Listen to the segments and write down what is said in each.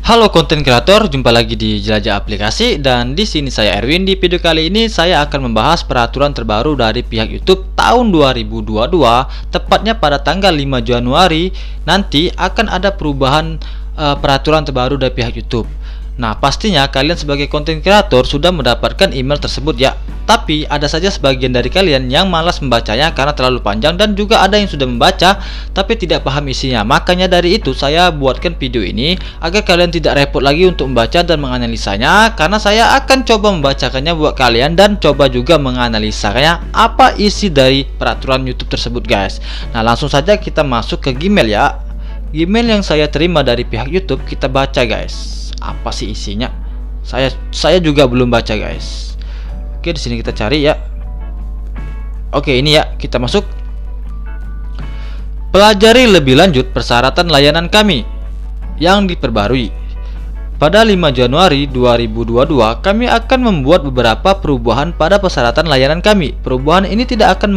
Halo konten kreator, jumpa lagi di Jelajah Aplikasi dan di sini saya Erwin. Di video kali ini saya akan membahas peraturan terbaru dari pihak YouTube tahun 2022, tepatnya pada tanggal 5 Januari nanti akan ada perubahan peraturan terbaru dari pihak YouTube. Nah, pastinya kalian sebagai konten kreator sudah mendapatkan email tersebut ya. Tapi ada saja sebagian dari kalian yang malas membacanya karena terlalu panjang, dan juga ada yang sudah membaca tapi tidak paham isinya. Makanya dari itu saya buatkan video ini agar kalian tidak repot lagi untuk membaca dan menganalisanya, karena saya akan coba membacakannya buat kalian dan coba juga menganalisanya apa isi dari peraturan YouTube tersebut guys. Nah, langsung saja kita masuk ke Gmail ya. Gmail yang saya terima dari pihak YouTube, kita baca guys. Apa sih isinya? Saya juga belum baca guys. Oke, di sini kita cari ya. Oke, ini ya, kita masuk. Pelajari lebih lanjut persyaratan layanan kami yang diperbarui. Pada 5 Januari 2022, kami akan membuat beberapa perubahan pada persyaratan layanan kami. Perubahan ini tidak akan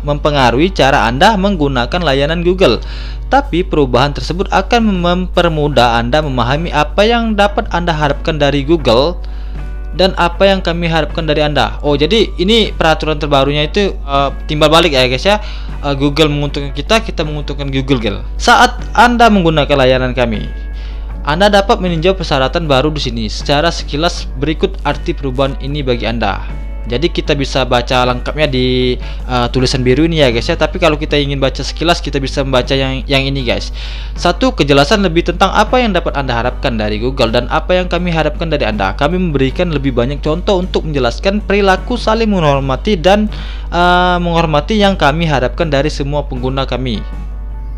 mempengaruhi cara Anda menggunakan layanan Google, tapi perubahan tersebut akan mempermudah Anda memahami apa yang dapat Anda harapkan dari Google dan apa yang kami harapkan dari Anda. Oh, jadi ini peraturan terbarunya itu timbal balik ya guys ya. Google menguntungkan kita, kita menguntungkan Google. Saat Anda menggunakan layanan kami, Anda dapat meninjau persyaratan baru di sini. Secara sekilas berikut arti perubahan ini bagi Anda. Jadi kita bisa baca lengkapnya di tulisan biru ini ya guys ya. Tapi kalau kita ingin baca sekilas, kita bisa membaca yang ini guys. Satu, kejelasan lebih tentang apa yang dapat Anda harapkan dari Google dan apa yang kami harapkan dari Anda. Kami memberikan lebih banyak contoh untuk menjelaskan perilaku saling menghormati dan menghormati yang kami harapkan dari semua pengguna kami.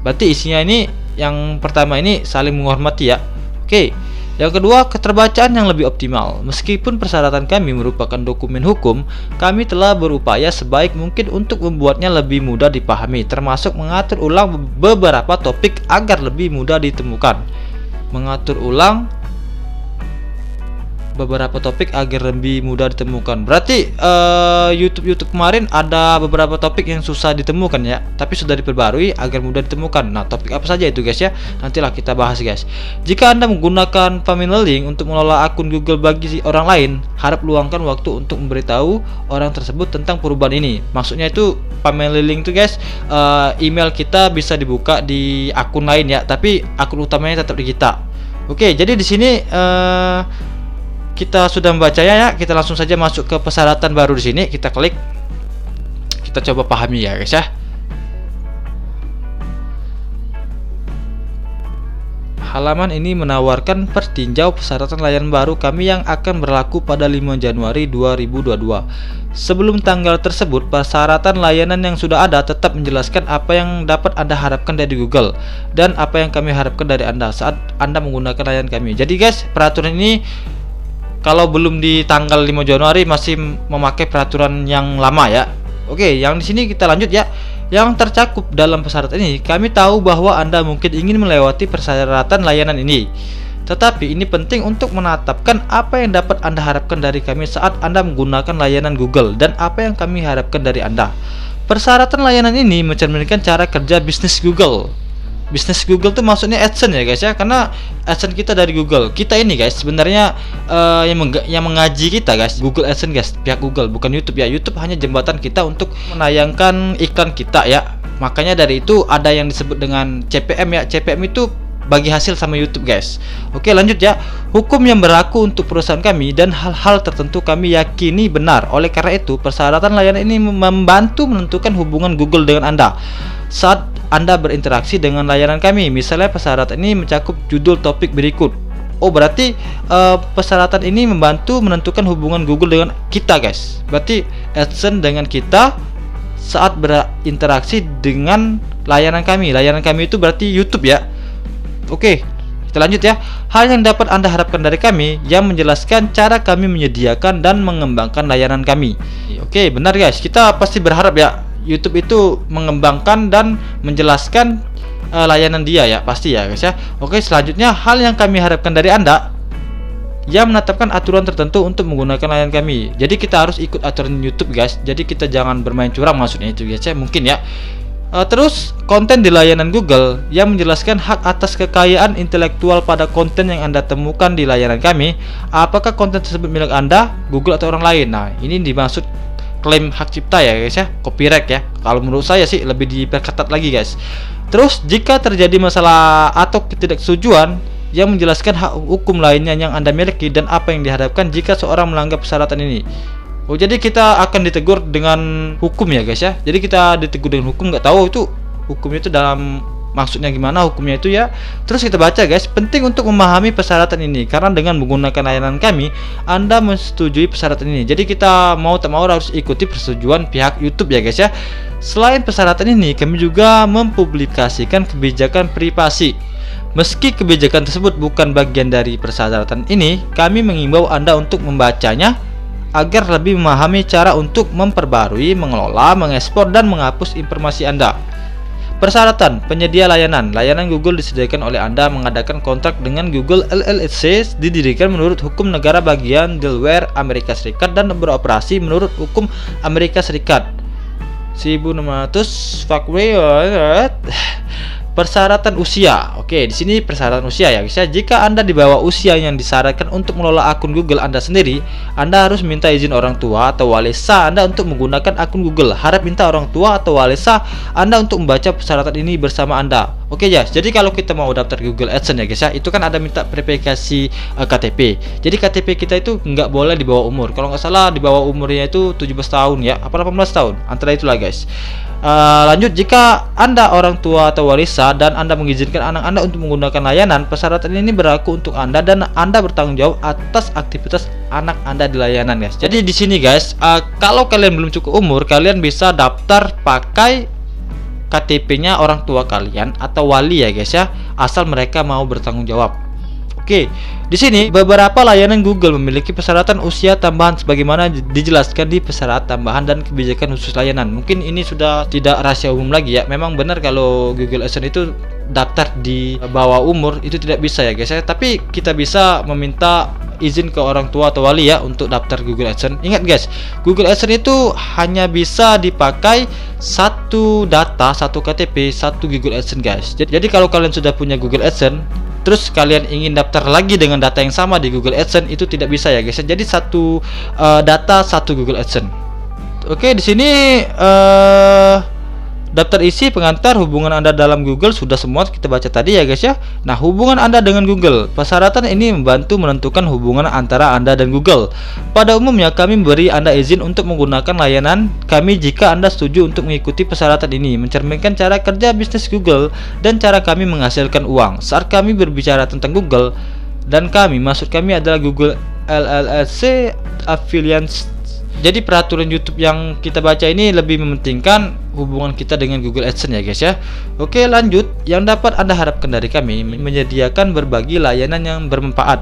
Berarti isinya ini, yang pertama ini saling menghormati ya. Oke. Yang kedua, keterbacaan yang lebih optimal. Meskipun persyaratan kami merupakan dokumen hukum, kami telah berupaya sebaik mungkin untuk membuatnya lebih mudah dipahami, termasuk mengatur ulang beberapa topik agar lebih mudah ditemukan. Mengatur ulang beberapa topik agar lebih mudah ditemukan. Berarti YouTube kemarin ada beberapa topik yang susah ditemukan ya, tapi sudah diperbarui agar mudah ditemukan. Nah, topik apa saja itu guys ya? Nantilah kita bahas guys. Jika Anda menggunakan family link untuk mengelola akun Google bagi orang lain, harap luangkan waktu untuk memberitahu orang tersebut tentang perubahan ini. Maksudnya itu family link itu guys, email kita bisa dibuka di akun lain ya, tapi akun utamanya tetap di kita. Oke, jadi di sini kita sudah membacanya ya. Kita langsung saja masuk ke persyaratan baru di sini. Kita klik. Kita coba pahami ya guys ya. Halaman ini menawarkan pertinjau persyaratan layanan baru kami yang akan berlaku pada 5 Januari 2022. Sebelum tanggal tersebut, persyaratan layanan yang sudah ada tetap menjelaskan apa yang dapat Anda harapkan dari Google dan apa yang kami harapkan dari Anda saat Anda menggunakan layanan kami. Jadi guys, peraturan ini kalau belum di tanggal 5 Januari masih memakai peraturan yang lama ya. Oke, yang di sini kita lanjut ya. Yang tercakup dalam persyaratan ini, kami tahu bahwa Anda mungkin ingin melewati persyaratan layanan ini. Tetapi ini penting untuk menetapkan apa yang dapat Anda harapkan dari kami saat Anda menggunakan layanan Google dan apa yang kami harapkan dari Anda. Persyaratan layanan ini mencerminkan cara kerja bisnis Google. Bisnis Google tuh maksudnya AdSense ya guys ya, karena AdSense kita dari Google. Kita ini guys sebenarnya yang mengaji kita guys, Google AdSense guys, pihak Google, bukan YouTube ya. YouTube hanya jembatan kita untuk menayangkan iklan kita ya. Makanya dari itu ada yang disebut dengan CPM ya. CPM itu bagi hasil sama YouTube guys. Oke, lanjut ya. Hukum yang berlaku untuk perusahaan kami dan hal-hal tertentu kami yakini benar. Oleh karena itu, persyaratan layanan ini membantu menentukan hubungan Google dengan Anda saat Anda berinteraksi dengan layanan kami. Misalnya persyaratan ini mencakup judul topik berikut. Oh, berarti persyaratan ini membantu menentukan hubungan Google dengan kita guys. Berarti AdSense dengan kita saat berinteraksi dengan layanan kami. Layanan kami itu berarti YouTube ya. Oke, kita lanjut ya. Hal yang dapat Anda harapkan dari kami yang menjelaskan cara kami menyediakan dan mengembangkan layanan kami. Oke, benar guys. Kita pasti berharap ya YouTube itu mengembangkan dan menjelaskan layanan dia ya, pasti ya guys ya. Oke, selanjutnya hal yang kami harapkan dari Anda yang menetapkan aturan tertentu untuk menggunakan layanan kami. Jadi kita harus ikut aturan YouTube guys. Jadi kita jangan bermain curang, maksudnya itu guys ya. Mungkin ya Terus konten di layanan Google yang menjelaskan hak atas kekayaan intelektual pada konten yang Anda temukan di layanan kami. Apakah konten tersebut milik Anda, Google, atau orang lain? Nah, ini dimaksud klaim hak cipta ya guys ya, copyright ya. Kalau menurut saya sih lebih diperketat lagi guys. Terus jika terjadi masalah atau ketidaksetujuan yang menjelaskan hak hukum lainnya yang Anda miliki dan apa yang dihadapkan jika seorang melanggar persyaratan ini. Oh, jadi kita akan ditegur dengan hukum ya guys ya. Jadi kita ditegur dengan hukum, nggak tahu itu hukumnya itu dalam maksudnya gimana hukumnya itu ya. Terus kita baca guys, penting untuk memahami persyaratan ini karena dengan menggunakan layanan kami Anda menyetujui persyaratan ini. Jadi kita mau tak mau harus ikuti persetujuan pihak YouTube ya guys ya. Selain persyaratan ini, kami juga mempublikasikan kebijakan privasi. Meski kebijakan tersebut bukan bagian dari persyaratan ini, kami mengimbau Anda untuk membacanya agar lebih memahami cara untuk memperbarui, mengelola, mengekspor, dan menghapus informasi Anda. Persyaratan penyedia layanan. Layanan Google disediakan oleh Anda mengadakan kontrak dengan Google LLC, didirikan menurut hukum negara bagian Delaware, Amerika Serikat, dan beroperasi menurut hukum Amerika Serikat. 1600 Persyaratan usia. Oke, di sini persyaratan usia ya guys ya. Jika Anda di bawah usia yang disyaratkan untuk mengelola akun Google Anda sendiri, Anda harus minta izin orang tua atau wali sah Anda untuk menggunakan akun Google. Harap minta orang tua atau wali sah Anda untuk membaca persyaratan ini bersama Anda. Oke guys, jadi kalau kita mau daftar Google AdSense ya guys ya, itu kan ada minta verifikasi KTP. Jadi KTP kita itu nggak boleh di bawah umur. Kalau nggak salah di bawah umurnya itu 17 tahun ya, apa 18 tahun, antara itulah guys. Lanjut, jika Anda orang tua atau wali sah dan Anda mengizinkan anak Anda untuk menggunakan layanan, persyaratan ini berlaku untuk Anda dan Anda bertanggung jawab atas aktivitas anak Anda di layanan guys. Jadi di sini guys, kalau kalian belum cukup umur, kalian bisa daftar pakai KTP-nya orang tua kalian atau wali ya guys ya, asal mereka mau bertanggung jawab. Oke, di sini beberapa layanan Google memiliki persyaratan usia tambahan sebagaimana dijelaskan di persyaratan tambahan dan kebijakan khusus layanan. Mungkin ini sudah tidak rahasia umum lagi ya. Memang benar kalau Google AdSense itu daftar di bawah umur itu tidak bisa ya guys ya. Tapi kita bisa meminta izin ke orang tua atau wali ya untuk daftar Google AdSense. Ingat guys, Google AdSense itu hanya bisa dipakai satu data, satu KTP, satu Google AdSense guys. Jadi kalau kalian sudah punya Google AdSense terus kalian ingin daftar lagi dengan data yang sama di Google AdSense, itu tidak bisa ya guys. Jadi satu data, satu Google AdSense. Oke, di sini daftar isi pengantar hubungan Anda dalam Google sudah semua kita baca tadi ya guys ya. Nah, hubungan Anda dengan Google. Persyaratan ini membantu menentukan hubungan antara Anda dan Google. Pada umumnya kami memberi Anda izin untuk menggunakan layanan kami jika Anda setuju untuk mengikuti persyaratan ini, mencerminkan cara kerja bisnis Google dan cara kami menghasilkan uang. Saat kami berbicara tentang Google dan kami, maksud kami adalah Google LLC Affiliates. Jadi peraturan YouTube yang kita baca ini lebih mementingkan hubungan kita dengan Google AdSense ya guys ya. Oke, lanjut. Yang dapat Anda harapkan dari kami menyediakan berbagai layanan yang bermanfaat.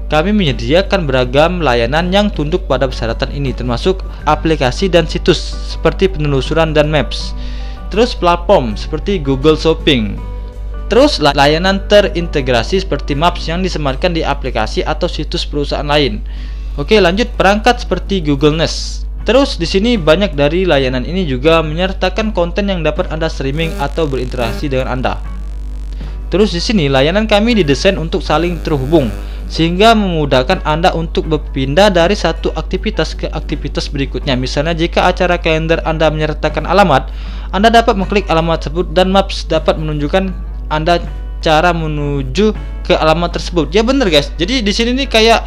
Kami menyediakan beragam layanan yang tunduk pada persyaratan ini, termasuk aplikasi dan situs seperti penelusuran dan Maps. Terus platform seperti Google Shopping. Terus layanan terintegrasi seperti Maps yang disematkan di aplikasi atau situs perusahaan lain. Oke, lanjut, perangkat seperti Google Nest. Terus di sini banyak dari layanan ini juga menyertakan konten yang dapat Anda streaming atau berinteraksi dengan Anda. Terus di sini layanan kami didesain untuk saling terhubung sehingga memudahkan Anda untuk berpindah dari satu aktivitas ke aktivitas berikutnya. Misalnya jika acara kalender Anda menyertakan alamat, Anda dapat mengklik alamat tersebut dan Maps dapat menunjukkan Anda cara menuju ke alamat tersebut. Ya bener guys. Jadi di sini nih kayak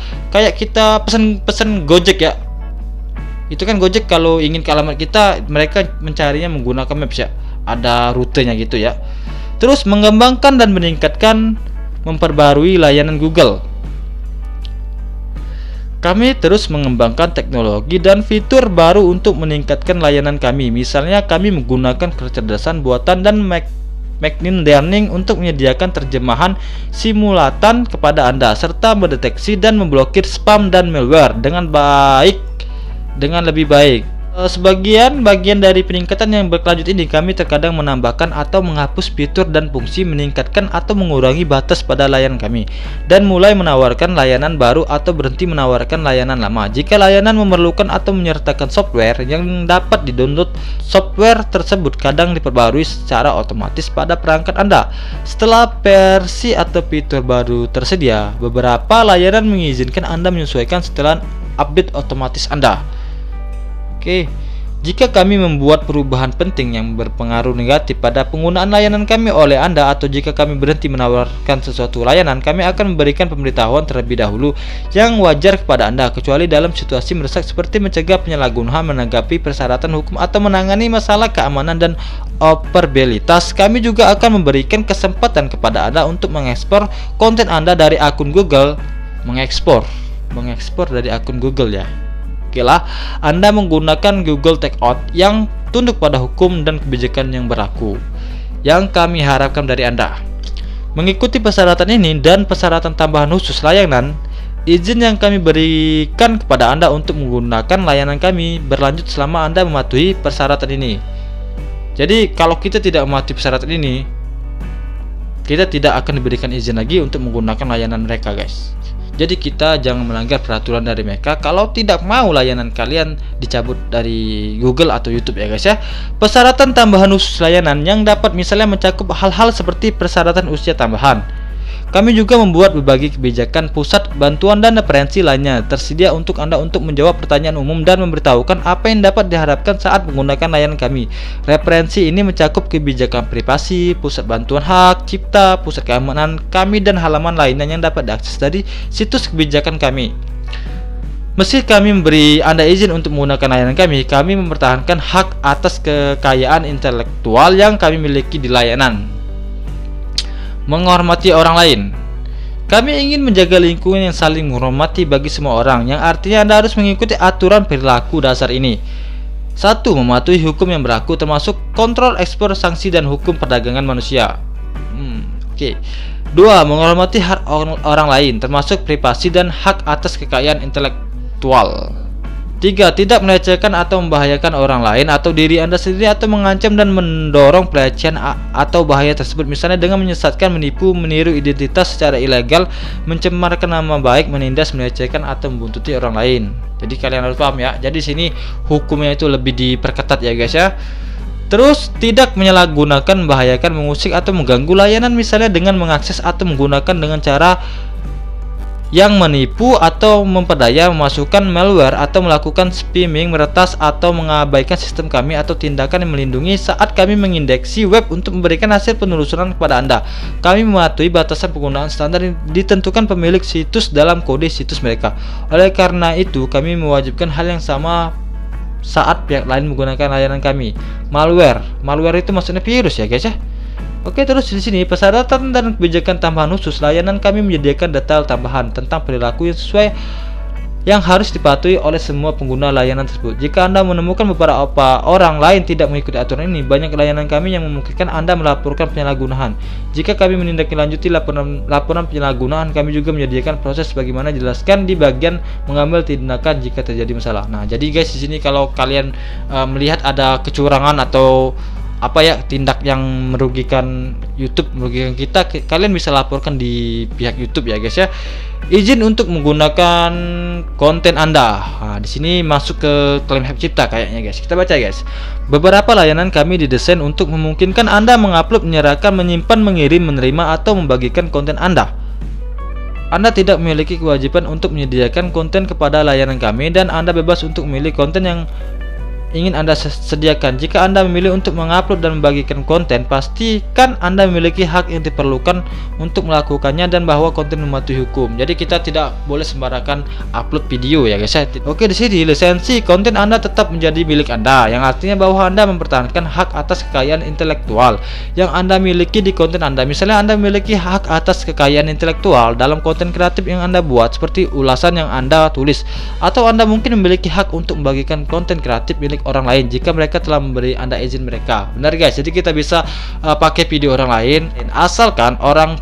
kita pesen Gojek ya. Itu kan Gojek kalau ingin ke alamat kita, mereka mencarinya menggunakan Maps ya. Ada rutenya gitu ya. Terus mengembangkan dan meningkatkan, memperbarui layanan Google. Kami terus mengembangkan teknologi dan fitur baru untuk meningkatkan layanan kami. Misalnya kami menggunakan kecerdasan buatan dan machine learning untuk menyediakan terjemahan simulatan kepada Anda serta mendeteksi dan memblokir spam dan malware dengan lebih baik. Sebagian bagian dari peningkatan yang berkelanjut ini, kami terkadang menambahkan atau menghapus fitur dan fungsi, meningkatkan atau mengurangi batas pada layanan kami, dan mulai menawarkan layanan baru atau berhenti menawarkan layanan lama. Jika layanan memerlukan atau menyertakan software yang dapat di-download, software tersebut kadang diperbarui secara otomatis pada perangkat Anda. Setelah versi atau fitur baru tersedia, beberapa layanan mengizinkan Anda menyesuaikan setelan update otomatis Anda. Oke, jika kami membuat perubahan penting yang berpengaruh negatif pada penggunaan layanan kami oleh Anda, atau jika kami berhenti menawarkan sesuatu layanan, kami akan memberikan pemberitahuan terlebih dahulu yang wajar kepada Anda, kecuali dalam situasi mendesak seperti mencegah penyalahgunaan, menanggapi persyaratan hukum, atau menangani masalah keamanan dan operabilitas. Kami juga akan memberikan kesempatan kepada Anda untuk mengekspor konten Anda dari akun Google, mengekspor dari akun Google ya. Lah, Anda menggunakan Google Takeout yang tunduk pada hukum dan kebijakan yang berlaku. Yang kami harapkan dari Anda, mengikuti persyaratan ini dan persyaratan tambahan khusus layanan, izin yang kami berikan kepada Anda untuk menggunakan layanan kami berlanjut selama Anda mematuhi persyaratan ini. Jadi kalau kita tidak mematuhi persyaratan ini, kita tidak akan diberikan izin lagi untuk menggunakan layanan mereka, guys. Jadi kita jangan melanggar peraturan dari mereka kalau tidak mau layanan kalian dicabut dari Google atau YouTube ya guys ya. Persyaratan tambahan khusus layanan yang dapat misalnya mencakup hal-hal seperti persyaratan usia tambahan. Kami juga membuat berbagai kebijakan pusat, bantuan, dan referensi lainnya tersedia untuk Anda untuk menjawab pertanyaan umum dan memberitahukan apa yang dapat diharapkan saat menggunakan layanan kami. Referensi ini mencakup kebijakan privasi, pusat bantuan hak cipta, pusat keamanan kami, dan halaman lainnya yang dapat diakses dari situs kebijakan kami. Meski kami memberi Anda izin untuk menggunakan layanan kami mempertahankan hak atas kekayaan intelektual yang kami miliki di layanan. Menghormati orang lain. Kami ingin menjaga lingkungan yang saling menghormati bagi semua orang, yang artinya Anda harus mengikuti aturan perilaku dasar ini. 1. Mematuhi hukum yang berlaku, termasuk kontrol ekspor, sanksi, dan hukum perdagangan manusia. 2. Menghormati hak orang lain, termasuk privasi dan hak atas kekayaan intelektual. 3. Tidak melecehkan atau membahayakan orang lain atau diri Anda sendiri, atau mengancam dan mendorong pelecehan atau bahaya tersebut, misalnya dengan menyesatkan, menipu, meniru identitas secara ilegal, mencemarkan nama baik, menindas, melecehkan, atau membuntuti orang lain. Jadi kalian harus paham ya. Jadi sini hukumnya itu lebih diperketat ya guys ya. Terus tidak menyalahgunakan, membahayakan, mengusik, atau mengganggu layanan, misalnya dengan mengakses atau menggunakan dengan cara yang menipu atau memperdaya, memasukkan malware, atau melakukan spamming, meretas atau mengabaikan sistem kami, atau tindakan yang melindungi saat kami mengindeksi web untuk memberikan hasil penelusuran kepada Anda. Kami mematuhi batasan penggunaan standar yang ditentukan pemilik situs dalam kode situs mereka. Oleh karena itu, kami mewajibkan hal yang sama saat pihak lain menggunakan layanan kami. Malware itu maksudnya virus ya guys ya. Oke, terus di sini persyaratan dan kebijakan tambahan khusus layanan kami menyediakan detail tambahan tentang perilaku yang sesuai yang harus dipatuhi oleh semua pengguna layanan tersebut. Jika Anda menemukan beberapa orang lain tidak mengikuti aturan ini, banyak layanan kami yang memungkinkan Anda melaporkan penyalahgunaan. Jika kami menindaklanjuti laporan penyalahgunaan, kami juga menyediakan proses bagaimana jelaskan di bagian mengambil tindakan jika terjadi masalah. Nah, jadi guys di sini kalau kalian melihat ada kecurangan atau tindak yang merugikan YouTube, merugikan kita, kalian bisa laporkan di pihak YouTube ya guys ya. Izin untuk menggunakan konten Anda. Nah, di sini masuk ke klaim hak cipta kayaknya guys. Kita baca guys. Beberapa layanan kami didesain untuk memungkinkan Anda mengupload, menyerahkan, menyimpan, mengirim, menerima, atau membagikan konten Anda. Anda tidak memiliki kewajiban untuk menyediakan konten kepada layanan kami, dan Anda bebas untuk memilih konten yang ingin Anda sediakan. Jika Anda memilih untuk mengupload dan membagikan konten, pastikan Anda memiliki hak yang diperlukan untuk melakukannya dan bahwa konten mematuhi hukum. Jadi kita tidak boleh sembarangan upload video ya guys ya. Oke, di sini lisensi konten Anda tetap menjadi milik Anda, yang artinya bahwa Anda mempertahankan hak atas kekayaan intelektual yang Anda miliki di konten Anda. Misalnya Anda memiliki hak atas kekayaan intelektual dalam konten kreatif yang Anda buat, seperti ulasan yang Anda tulis, atau Anda mungkin memiliki hak untuk membagikan konten kreatif milik orang lain jika mereka telah memberi Anda izin mereka. Benar guys, jadi kita bisa pakai video orang lain asalkan orang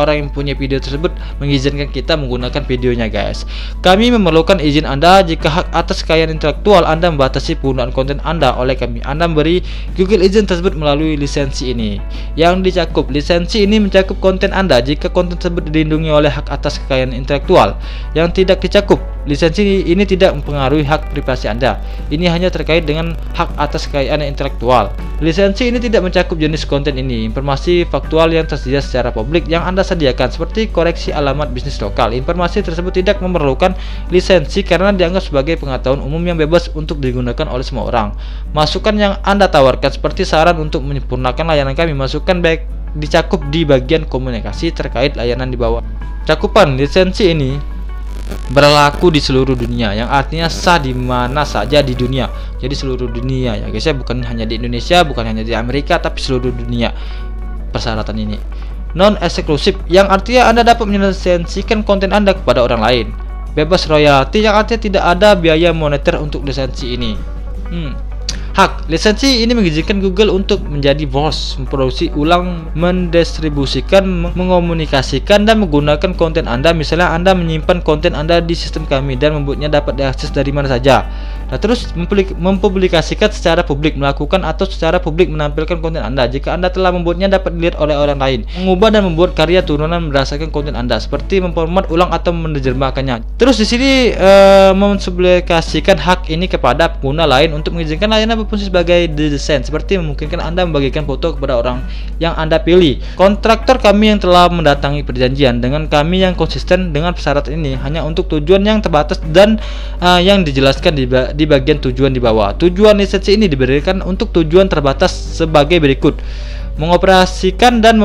yang punya video tersebut mengizinkan kita menggunakan videonya guys. Kami memerlukan izin Anda jika hak atas kekayaan intelektual Anda membatasi penggunaan konten Anda oleh kami. Anda memberi Google izin tersebut melalui lisensi ini. Yang dicakup lisensi ini mencakup konten Anda jika konten tersebut dilindungi oleh hak atas kekayaan intelektual. Yang tidak dicakup lisensi ini tidak mempengaruhi hak privasi Anda. Ini hanya terkait dengan hak atas kekayaan intelektual. Lisensi ini tidak mencakup jenis konten ini. Informasi faktual yang tersedia secara publik yang Anda sediakan seperti koreksi alamat bisnis lokal. Informasi tersebut tidak memerlukan lisensi karena dianggap sebagai pengetahuan umum yang bebas untuk digunakan oleh semua orang. Masukan yang Anda tawarkan seperti saran untuk menyempurnakan layanan kami, masukan baik dicakup di bagian komunikasi terkait layanan di bawah. Cakupan lisensi ini berlaku di seluruh dunia, yang artinya sah di mana saja di dunia. Jadi seluruh dunia ya guys ya, bukan hanya di Indonesia, bukan hanya di Amerika, tapi seluruh dunia persyaratan ini. Non eksklusif, yang artinya Anda dapat melisensikan konten Anda kepada orang lain. Bebas royalti, yang artinya tidak ada biaya moneter untuk lisensi ini. Hak lisensi ini mengizinkan Google untuk menjadi bos, memproduksi ulang, mendistribusikan, mengomunikasikan, dan menggunakan konten Anda. Misalnya Anda menyimpan konten Anda di sistem kami dan membuatnya dapat diakses dari mana saja. Nah, terus mempublikasikan secara publik, melakukan atau secara publik menampilkan konten Anda jika Anda telah membuatnya dapat dilihat oleh orang lain. Mengubah dan membuat karya turunan berdasarkan konten Anda, seperti memformat ulang atau menerjemahkannya. Terus di sini mempublikasikan hak ini kepada pengguna lain untuk mengizinkan layanan berfungsi sebagai desain, seperti memungkinkan Anda membagikan foto kepada orang yang Anda pilih. Kontraktor kami yang telah mendatangi perjanjian dengan kami yang konsisten dengan persyaratan ini hanya untuk tujuan yang terbatas dan yang dijelaskan di bagian tujuan di bawah. Tujuan lisensi ini diberikan untuk tujuan terbatas sebagai berikut: mengoperasikan dan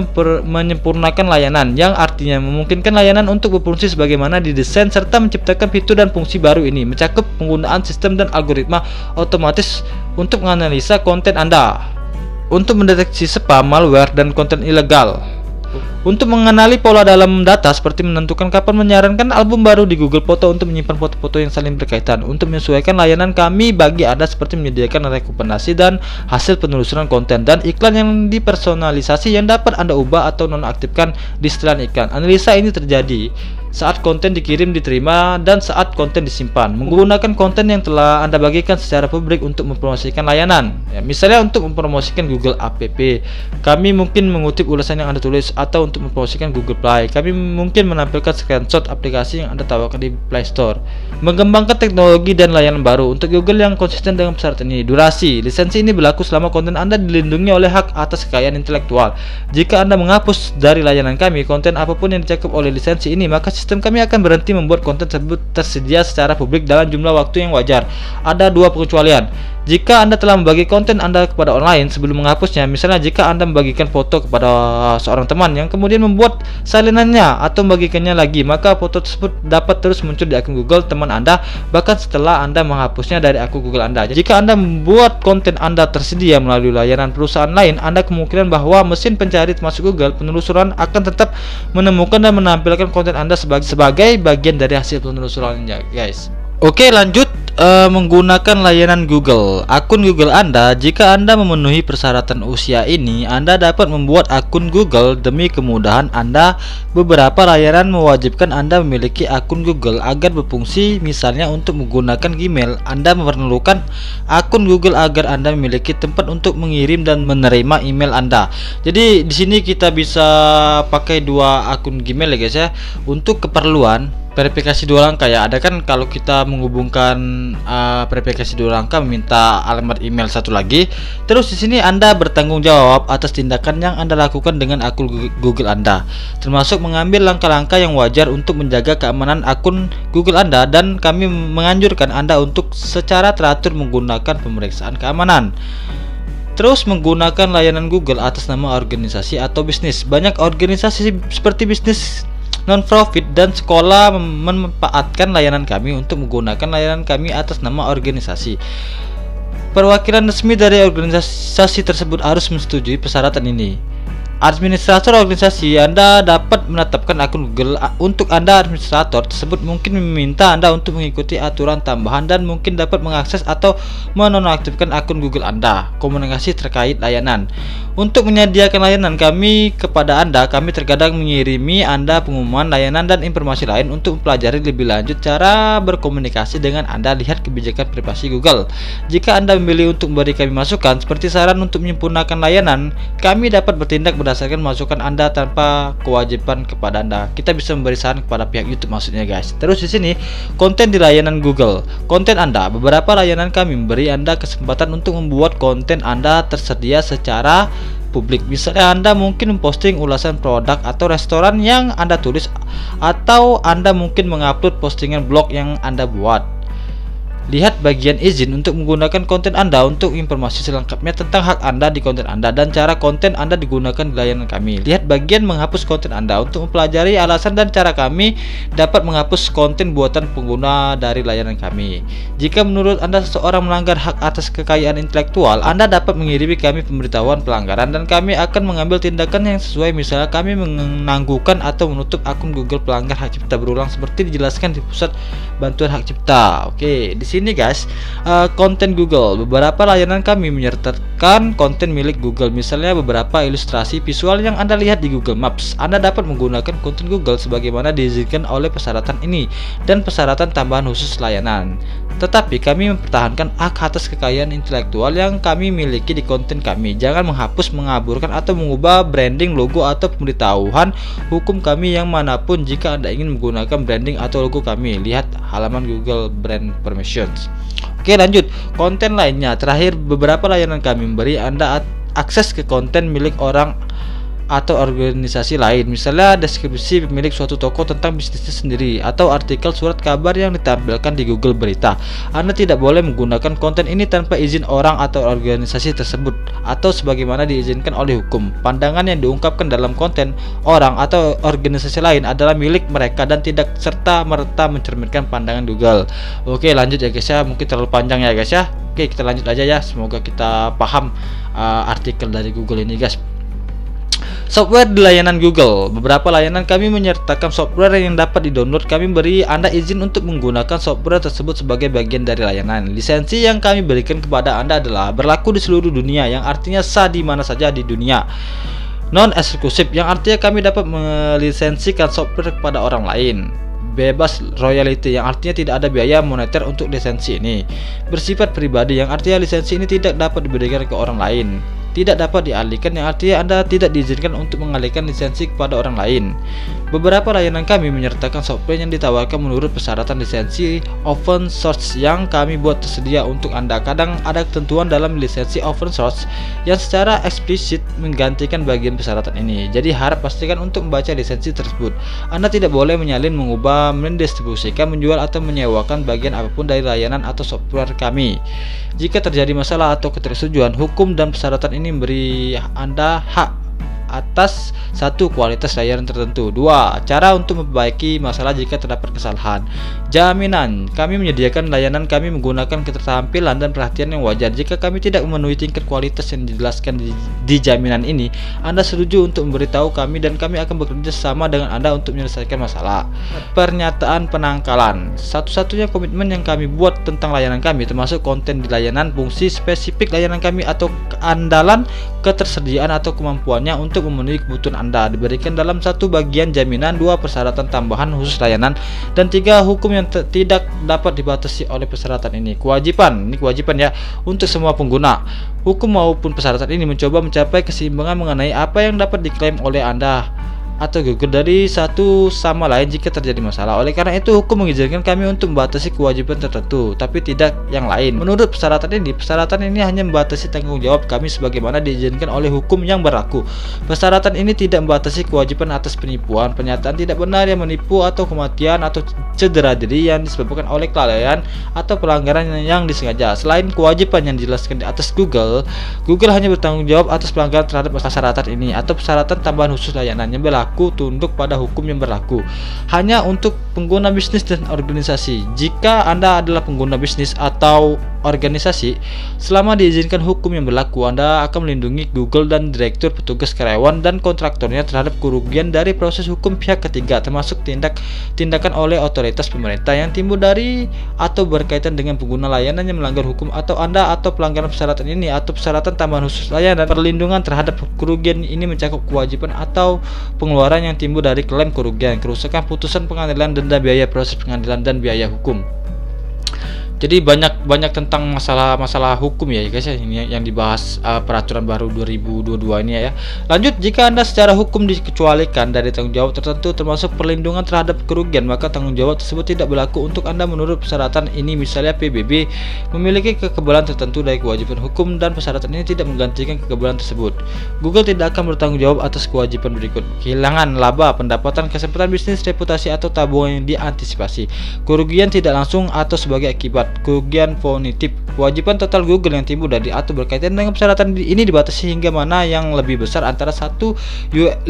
menyempurnakan layanan, yang artinya memungkinkan layanan untuk berfungsi sebagaimana didesain serta menciptakan fitur dan fungsi baru ini, mencakup penggunaan sistem dan algoritma otomatis untuk menganalisa konten Anda, untuk mendeteksi spam, malware, dan konten ilegal, untuk mengenali pola dalam data seperti menentukan kapan menyarankan album baru di Google Foto, untuk menyimpan foto-foto yang saling berkaitan, untuk menyesuaikan layanan kami bagi Anda seperti menyediakan rekomendasi dan hasil penelusuran konten dan iklan yang dipersonalisasi yang dapat Anda ubah atau nonaktifkan di setelan iklan. Analisa ini terjadi saat konten dikirim, diterima, dan saat konten disimpan. Menggunakan konten yang telah Anda bagikan secara publik untuk mempromosikan layanan. Ya, misalnya untuk mempromosikan Google App, kami mungkin mengutip ulasan yang Anda tulis, atau untuk mempromosikan Google Play, kami mungkin menampilkan screenshot aplikasi yang Anda tawarkan di Play Store. Mengembangkan teknologi dan layanan baru untuk Google yang konsisten dengan persyaratan ini. Durasi lisensi ini berlaku selama konten Anda dilindungi oleh hak atas kekayaan intelektual. Jika Anda menghapus dari layanan kami konten apapun yang dicakup oleh lisensi ini, maka sistem kami akan berhenti membuat konten tersebut tersedia secara publik dalam jumlah waktu yang wajar. Ada dua pengecualian. Jika Anda telah membagi konten Anda kepada orang lain sebelum menghapusnya, misalnya jika Anda membagikan foto kepada seorang teman yang kemudian membuat salinannya atau membagikannya lagi, maka foto tersebut dapat terus muncul di akun Google teman Anda bahkan setelah Anda menghapusnya dari akun Google Anda. Jika Anda membuat konten Anda tersedia melalui layanan perusahaan lain, Anda kemungkinan bahwa mesin pencari termasuk Google penelusuran akan tetap menemukan dan menampilkan konten Anda sebagai bagian dari hasil penelusurannya, guys. Oke, lanjut. Menggunakan layanan Google. Akun Google Anda. Jika Anda memenuhi persyaratan usia ini, Anda dapat membuat akun Google. Demi kemudahan Anda, beberapa layanan mewajibkan Anda memiliki akun Google agar berfungsi. Misalnya untuk menggunakan Gmail, Anda memerlukan akun Google agar Anda memiliki tempat untuk mengirim dan menerima email Anda. Jadi di sini kita bisa pakai dua akun Gmail ya guys ya, untuk keperluan verifikasi dua langkah ya. Ada kan kalau kita menghubungkan verifikasi dua langkah meminta alamat email satu lagi. Terus di sini Anda bertanggung jawab atas tindakan yang Anda lakukan dengan akun Google Anda, termasuk mengambil langkah-langkah yang wajar untuk menjaga keamanan akun Google Anda, dan kami menganjurkan Anda untuk secara teratur menggunakan pemeriksaan keamanan. Terus menggunakan layanan Google atas nama organisasi atau bisnis. Banyak organisasi seperti bisnis non-profit dan sekolah memanfaatkan layanan kami untuk menggunakan layanan kami atas nama organisasi. Perwakilan resmi dari organisasi tersebut harus menyetujui persyaratan ini. administrator organisasi, Anda dapat menetapkan akun Google. Untuk Anda administrator tersebut mungkin meminta Anda untuk mengikuti aturan tambahan dan mungkin dapat mengakses atau menonaktifkan akun Google Anda. Komunikasi terkait layanan. Untuk menyediakan layanan kami kepada Anda, kami terkadang mengirimi Anda pengumuman layanan dan informasi lain. Untuk mempelajari lebih lanjut cara berkomunikasi dengan Anda, lihat kebijakan privasi Google. Jika Anda memilih untuk memberi kami masukan seperti saran untuk menyempurnakan layanan, kami dapat bertindak berdasarkan masukan Anda tanpa kewajiban kepada Anda. Kita bisa memberi saran kepada pihak YouTube maksudnya guys. Terus di sini konten di layanan Google. Konten Anda, beberapa layanan kami memberi Anda kesempatan untuk membuat konten Anda tersedia secara publik. Misalnya Anda mungkin memposting ulasan produk atau restoran yang Anda tulis, atau Anda mungkin mengupload postingan blog yang Anda buat. Lihat bagian izin untuk menggunakan konten Anda untuk informasi selengkapnya tentang hak Anda di konten Anda dan cara konten Anda digunakan di layanan kami. Lihat bagian menghapus konten Anda untuk mempelajari alasan dan cara kami dapat menghapus konten buatan pengguna dari layanan kami. Jika menurut Anda seseorang melanggar hak atas kekayaan intelektual, Anda dapat mengirimi kami pemberitahuan pelanggaran dan kami akan mengambil tindakan yang sesuai. Misalnya kami menangguhkan atau menutup akun Google pelanggar hak cipta berulang seperti dijelaskan di pusat bantuan hak cipta. Oke, di sini guys, konten Google. Beberapa layanan kami menyertakan konten milik Google. Misalnya beberapa ilustrasi visual yang Anda lihat di Google Maps. Anda dapat menggunakan konten Google sebagaimana diizinkan oleh persyaratan ini dan persyaratan tambahan khusus layanan. Tetapi kami mempertahankan hak atas kekayaan intelektual yang kami miliki di konten kami. Jangan menghapus, mengaburkan atau mengubah branding, logo atau pemberitahuan hukum kami yang manapun. Jika Anda ingin menggunakan branding atau logo kami, lihat halaman Google Brand Permission. Oke, lanjut konten lainnya. Terakhir, beberapa layanan kami memberi Anda akses ke konten milik orang atau organisasi lain. Misalnya deskripsi milik suatu toko tentang bisnisnya sendiri, atau artikel surat kabar yang ditampilkan di Google Berita. Anda tidak boleh menggunakan konten ini tanpa izin orang atau organisasi tersebut, atau sebagaimana diizinkan oleh hukum. Pandangan yang diungkapkan dalam konten orang atau organisasi lain adalah milik mereka dan tidak serta-merta mencerminkan pandangan Google. Oke, lanjut ya guys ya, mungkin terlalu panjang ya guys ya. Oke, kita lanjut aja ya, semoga kita paham artikel dari Google ini guys. Software di layanan Google. Beberapa layanan kami menyertakan software yang dapat di-download. Kami beri Anda izin untuk menggunakan software tersebut sebagai bagian dari layanan. Lisensi yang kami berikan kepada Anda adalah berlaku di seluruh dunia, yang artinya sah di mana saja di dunia. Non-eksklusif, yang artinya kami dapat melisensikan software kepada orang lain. Bebas royalty, yang artinya tidak ada biaya moneter untuk lisensi ini. Bersifat pribadi, yang artinya lisensi ini tidak dapat diberikan ke orang lain. Tidak dapat dialihkan, yang artinya Anda tidak diizinkan untuk mengalihkan lisensi kepada orang lain. Beberapa layanan kami menyertakan software yang ditawarkan menurut persyaratan lisensi open source yang kami buat tersedia untuk Anda. Kadang ada ketentuan dalam lisensi open source yang secara eksplisit menggantikan bagian persyaratan ini. Jadi harap pastikan untuk membaca lisensi tersebut. Anda tidak boleh menyalin, mengubah, mendistribusikan, menjual atau menyewakan bagian apapun dari layanan atau software kami. Jika terjadi masalah atau ketidaksetujuan, hukum dan persyaratan ini memberi Anda hak atas satu, kualitas layanan tertentu. 2. Cara untuk memperbaiki masalah jika terdapat kesalahan. Jaminan, kami menyediakan layanan kami menggunakan keterampilan dan perhatian yang wajar. Jika kami tidak memenuhi tingkat kualitas yang dijelaskan di jaminan ini, Anda setuju untuk memberitahu kami dan kami akan bekerja sama dengan Anda untuk menyelesaikan masalah. Pernyataan penangkalan. Satu-satunya komitmen yang kami buat tentang layanan kami, termasuk konten di layanan, fungsi spesifik layanan kami atau keandalan, ketersediaan atau kemampuannya untuk memenuhi kebutuhan Anda, diberikan dalam satu bagian jaminan, 2 persyaratan tambahan khusus layanan, dan 3 hukum yang tidak dapat dibatasi oleh persyaratan ini. Kewajiban, ini kewajiban ya untuk semua pengguna. Hukum maupun persyaratan ini mencoba mencapai keseimbangan mengenai apa yang dapat diklaim oleh Anda atau Google dari satu sama lain jika terjadi masalah. Oleh karena itu, hukum mengizinkan kami untuk membatasi kewajiban tertentu, tapi tidak yang lain. Menurut persyaratan ini hanya membatasi tanggung jawab kami sebagaimana diizinkan oleh hukum yang berlaku. Persyaratan ini tidak membatasi kewajiban atas penipuan, pernyataan tidak benar yang menipu, atau kematian atau cedera diri yang disebabkan oleh kelalaian atau pelanggaran yang disengaja. Selain kewajiban yang dijelaskan di atas, Google hanya bertanggung jawab atas pelanggaran terhadap persyaratan ini atau persyaratan tambahan khusus layanan yang berlaku tunduk pada hukum yang berlaku hanya untuk pengguna bisnis dan organisasi. Jika Anda adalah pengguna bisnis atau organisasi. Selama diizinkan hukum yang berlaku, Anda akan melindungi Google dan direktur, petugas, karyawan, dan kontraktornya terhadap kerugian dari proses hukum pihak ketiga, termasuk tindakan oleh otoritas pemerintah yang timbul dari atau berkaitan dengan pengguna layanan yang melanggar hukum atau Anda atau pelanggaran persyaratan ini atau persyaratan tambahan khusus layanan. Perlindungan terhadap kerugian ini mencakup kewajiban atau pengeluaran yang timbul dari klaim kerugian, kerusakan, putusan pengadilan, denda, biaya proses pengadilan, dan biaya hukum. Jadi banyak tentang masalah hukum ya guys ya, ini yang dibahas peraturan baru 2022 ini ya. Lanjut, jika Anda secara hukum dikecualikan dari tanggung jawab tertentu termasuk perlindungan terhadap kerugian, maka tanggung jawab tersebut tidak berlaku untuk Anda menurut persyaratan ini. Misalnya PBB memiliki kekebalan tertentu dari kewajiban hukum dan persyaratan ini tidak menggantikan kekebalan tersebut. Google tidak akan bertanggung jawab atas kewajiban berikut: kehilangan laba, pendapatan, kesempatan bisnis, reputasi, atau tabungan yang diantisipasi, kerugian tidak langsung atau sebagai akibat, kerugian punitif. Kewajiban total Google yang timbul dari atau berkaitan dengan persyaratan ini dibatasi hingga mana yang lebih besar antara 1 $500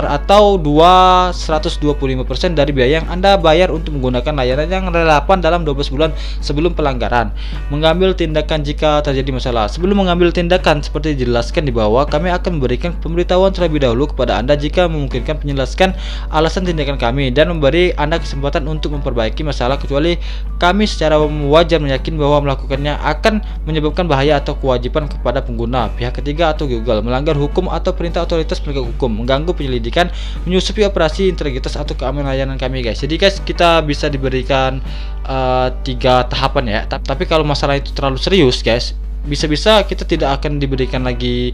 atau 225% dari biaya yang Anda bayar untuk menggunakan layanan yang relevan dalam 12 bulan sebelum pelanggaran. Mengambil tindakan jika terjadi masalah. Sebelum mengambil tindakan seperti dijelaskan di bawah, kami akan memberikan pemberitahuan terlebih dahulu kepada Anda jika memungkinkan, menjelaskan alasan tindakan kami dan memberi Anda kesempatan untuk memperbaiki masalah, kecuali kami secara wajar meyakin bahwa melakukannya akan menyebabkan bahaya atau kewajiban kepada pengguna, pihak ketiga, atau Google, melanggar hukum atau perintah otoritas penegak hukum, mengganggu penyelidikan, menyusupi operasi integritas atau keamanan layanan kami guys. Jadi guys, kita bisa diberikan 3 tahapan ya. Tapi kalau masalah itu terlalu serius guys, bisa-bisa kita tidak akan diberikan lagi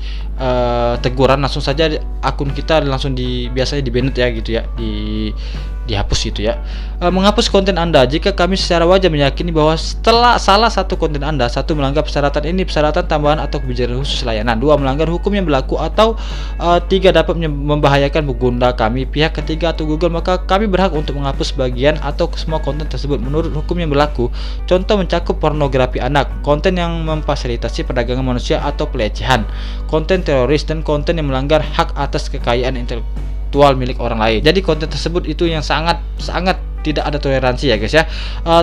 teguran, langsung saja akun kita langsung biasanya di-banned ya gitu ya, dihapus gitu ya. Menghapus konten Anda jika kami secara wajar meyakini bahwa setelah salah satu konten Anda, 1 melanggar persyaratan ini, persyaratan tambahan atau kebijakan khusus layanan, 2 melanggar hukum yang berlaku, atau 3 dapat membahayakan pengguna kami, pihak ketiga, atau Google, maka kami berhak untuk menghapus bagian atau semua konten tersebut menurut hukum yang berlaku. Contoh mencakup pornografi anak, konten yang memfasilitasi perdagangan manusia atau pelecehan, konten teroris, dan konten yang melanggar hak atas kekayaan intelektual milik orang lain. Jadi konten tersebut itu yang sangat tidak ada toleransi ya guys ya.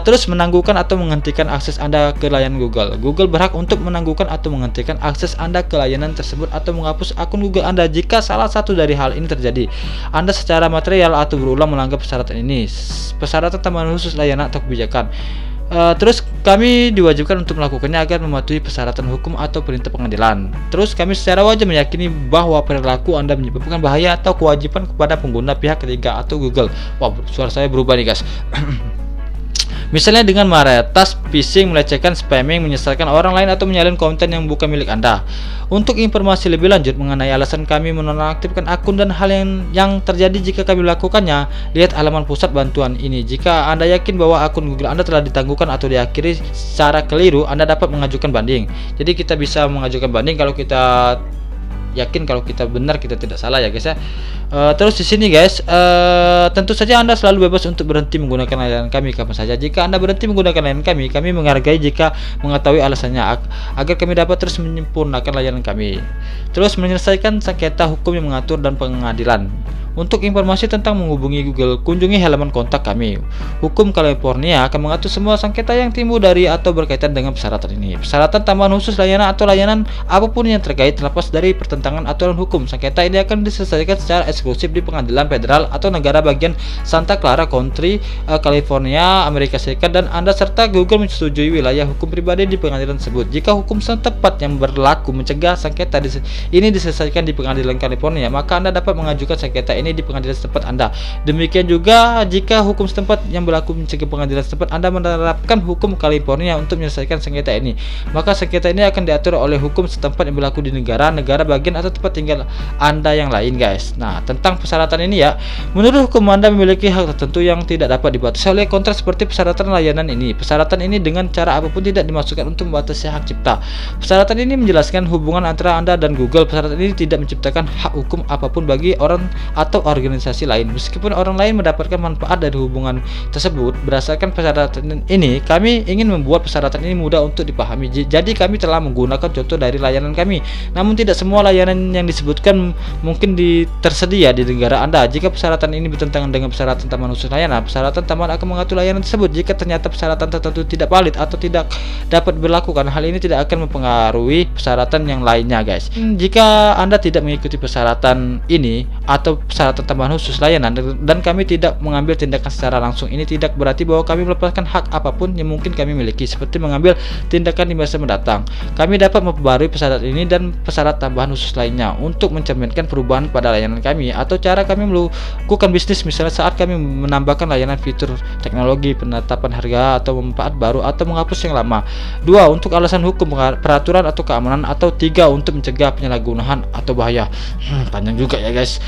Terus menangguhkan atau menghentikan akses Anda ke layanan Google. Google berhak untuk menangguhkan atau menghentikan akses Anda ke layanan tersebut atau menghapus akun Google Anda jika salah satu dari hal ini terjadi. Anda secara material atau berulang melanggar persyaratan ini, persyaratan tambahan khusus layanan atau kebijakan. Terus kami diwajibkan untuk melakukannya agar mematuhi persyaratan hukum atau perintah pengadilan. Terus kami secara wajar meyakini bahwa perilaku Anda menyebabkan bahaya atau kewajiban kepada pengguna, pihak ketiga, atau Google. Wah, suara saya berubah nih guys. Misalnya dengan meretas, phishing, melecehkan, spamming, menyesatkan orang lain, atau menyalin konten yang bukan milik Anda. Untuk informasi lebih lanjut mengenai alasan kami menonaktifkan akun dan hal yang terjadi jika kami melakukannya, lihat halaman pusat bantuan ini. Jika Anda yakin bahwa akun Google Anda telah ditangguhkan atau diakhiri secara keliru, Anda dapat mengajukan banding. Jadi kita bisa mengajukan banding kalau kita yakin kalau kita benar, kita tidak salah ya guys ya. Terus di sini guys, tentu saja Anda selalu bebas untuk berhenti menggunakan layanan kami kapan saja. Jika Anda berhenti menggunakan layanan kami menghargai jika mengetahui alasannya agar kami dapat terus menyempurnakan layanan kami. Terus menyelesaikan sengketa hukum yang mengatur dan pengadilan. Untuk informasi tentang menghubungi Google, kunjungi halaman kontak kami. Hukum California akan mengatur semua sengketa yang timbul dari atau berkaitan dengan persyaratan ini. Persyaratan tambahan khusus layanan atau layanan apapun yang terkait terlepas dari pertentangan aturan hukum. Sengketa ini akan diselesaikan secara eksklusif di pengadilan federal atau negara bagian Santa Clara County, California, Amerika Serikat, dan Anda serta Google menyetujui wilayah hukum pribadi di pengadilan tersebut. Jika hukum setempat yang berlaku mencegah sengketa ini diselesaikan di pengadilan California, maka Anda dapat mengajukan sengketa ini di pengadilan setempat Anda. Demikian juga jika hukum setempat yang berlaku mencegah pengadilan setempat Anda menerapkan hukum California untuk menyelesaikan sengketa ini, maka sengketa ini akan diatur oleh hukum setempat yang berlaku di negara bagian atau tempat tinggal Anda yang lain guys. Nah, tentang persyaratan ini ya, menurut hukum Anda memiliki hak tertentu yang tidak dapat dibatasi oleh kontrak seperti persyaratan layanan ini. Persyaratan ini dengan cara apapun tidak dimasukkan untuk membatasi hak cipta. Persyaratan ini menjelaskan hubungan antara Anda dan Google. Persyaratan ini tidak menciptakan hak hukum apapun bagi orang atau atau organisasi lain. Meskipun orang lain mendapatkan manfaat dari hubungan tersebut, berdasarkan persyaratan ini, kami ingin membuat persyaratan ini mudah untuk dipahami. Jadi kami telah menggunakan contoh dari layanan kami. Namun tidak semua layanan yang disebutkan mungkin tersedia di negara Anda. Jika persyaratan ini bertentangan dengan persyaratan tambahan khusus layanan, persyaratan tambahan akan mengatur layanan tersebut. Jika ternyata persyaratan tertentu tidak valid atau tidak dapat diberlakukan, hal ini tidak akan mempengaruhi persyaratan yang lainnya, guys. Jika Anda tidak mengikuti persyaratan ini atau persyaratan tambahan khusus layanan dan kami tidak mengambil tindakan secara langsung, ini tidak berarti bahwa kami melepaskan hak apapun yang mungkin kami miliki, seperti mengambil tindakan di masa mendatang. Kami dapat memperbarui persyaratan ini dan persyaratan tambahan khusus lainnya untuk mencerminkan perubahan pada layanan kami atau cara kami melakukan bisnis, misalnya saat kami menambahkan layanan fitur teknologi, penetapan harga atau manfaat baru, atau menghapus yang lama. 2. Untuk alasan hukum, peraturan atau keamanan, atau 3. Untuk mencegah penyalahgunaan atau bahaya. Panjang juga ya, guys.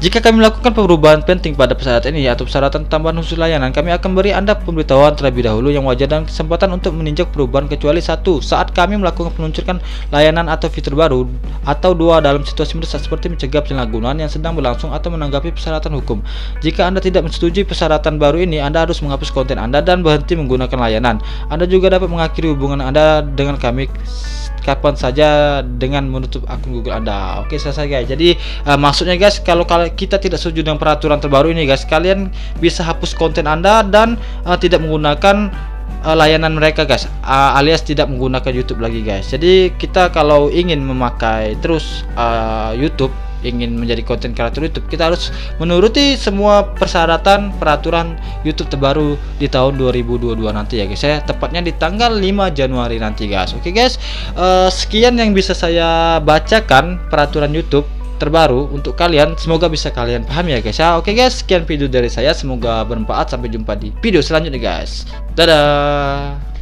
Jika kami melakukan perubahan penting pada persyaratan ini atau persyaratan tambahan khusus layanan, kami akan beri Anda pemberitahuan terlebih dahulu yang wajar dan kesempatan untuk meninjau perubahan, kecuali 1. Saat kami melakukan peluncuran layanan atau fitur baru, atau 2. Dalam situasi mendesak seperti mencegah penyalahgunaan yang sedang berlangsung atau menanggapi persyaratan hukum. Jika Anda tidak menyetujui persyaratan baru ini, Anda harus menghapus konten Anda dan berhenti menggunakan layanan. Anda juga dapat mengakhiri hubungan Anda dengan kami kapan saja dengan menutup akun Google Anda. Oke, selesai guys. Jadi maksudnya guys, kalau kita tidak setuju dengan peraturan terbaru ini guys, kalian bisa hapus konten Anda dan tidak menggunakan layanan mereka guys, alias tidak menggunakan YouTube lagi guys. Jadi kita kalau ingin memakai terus YouTube, ingin menjadi konten kreator YouTube, kita harus menuruti semua persyaratan peraturan YouTube terbaru di tahun 2022 nanti ya guys ya, tepatnya di tanggal 5 Januari nanti guys. Oke guys, sekian yang bisa saya bacakan peraturan YouTube terbaru untuk kalian, semoga bisa kalian pahami ya guys ya. Oke guys, sekian video dari saya, semoga bermanfaat. Sampai jumpa di video selanjutnya guys, dadah.